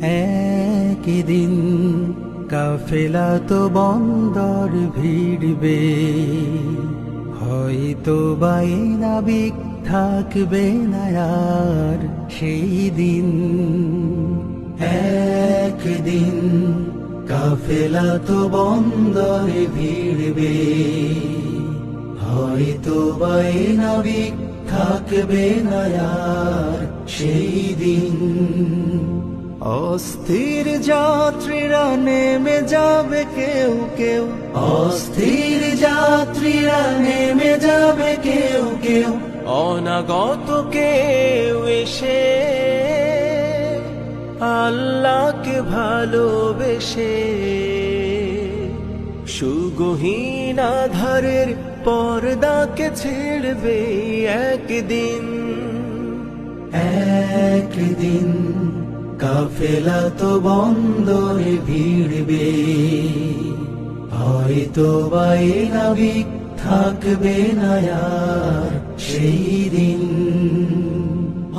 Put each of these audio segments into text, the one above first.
একদিন কাফেলা তো বন্দর ভিড়বে, হয়তো বাই নাবিক থাকবে না আর সেই দিন। একদিন কাফেলা তো বন্দরে ভিড়বে, হয়তো বাই নাবিক থাকবে না আর সেই দিন। অস্থির যাত্রীরা নেমে যাবে কেউ কেউ, অস্থির যাত্রীরা নেমে যাবে কেউ কেউ, অনাগত কেউ এসে আল্লাহকে ভালোবেসে সুগহীন আধারের পর্দাকে ছেড়বে একদিন। একদিন কাফেলা তো বন্দরে ভিড়বে, হয়তো বাই নাবিক থাকবে না আর সেই দিন।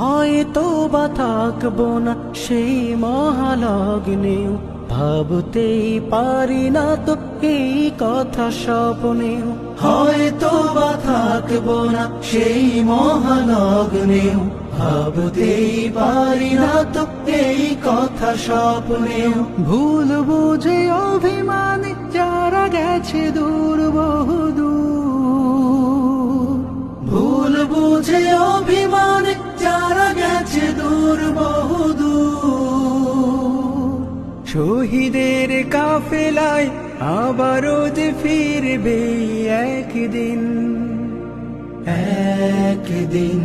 হয়তো বা থাকবো না সেই মহালগ্নেও, ভাবতেই পারি না তো এই কথা স্বপ্নেও। হয়তো বা থাকবো না সেই মহালগ্নেও, ভাবতেই পারি না তো এই কথা স্বপ্নেও। ভুল বুঝে অভিমানে যারা গেছে দূর বহুদূর, ভুল বুঝে অভিমানে যারা গেছে দূর বহুদূর। শহীদের কাফেলায় আবারও যে ফিরবে একদিন। একদিন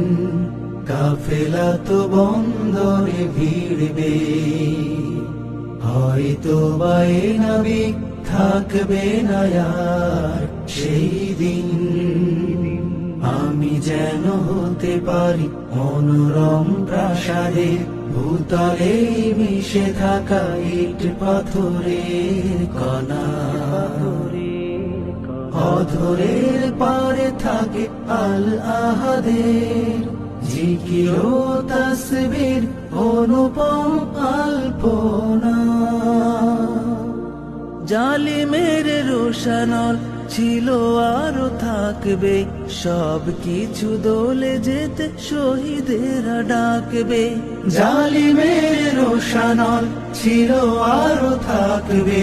কাফেলা তো বন্দরে ভিড়বে, হয়তো বাই নাবিক থাকবে না আর সেই দিন। আমি যেন হতে পারি মনোরম প্রাসাদে, ভূতলে মিশে থাকা ইট পাথরের কণা। অধরের পারে থাকে আল আহাদের জিকির ও তাসবির, অনুপম আলপনা। জালিমের রোশানল ছিল আরো থাকবে, সব কিছু দলে যেতে শহীদেরা ডাকবে। জালিমের রোশানল ছিল আরো থাকবে,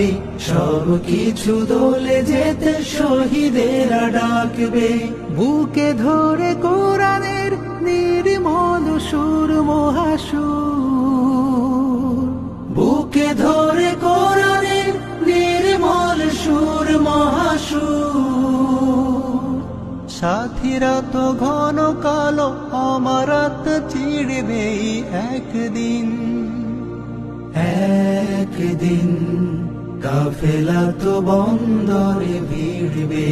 সব কিছু দলে যেতে শহীদেরা ডাকবে। বুকে ধরে কোরআনের নির্মল সুর মহাসুর, বুকে ধরে কোরআনের নির্মল সুর মহাসুর। সাথীরা তো ঘন কালো আমারাত চিড়বে একদিন। একদিন কাফেলা তো বন্দরে ভিড়বে,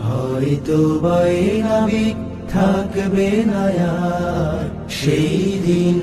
হয়তো বাই নাবিক থাকবে না আর সেই দিন।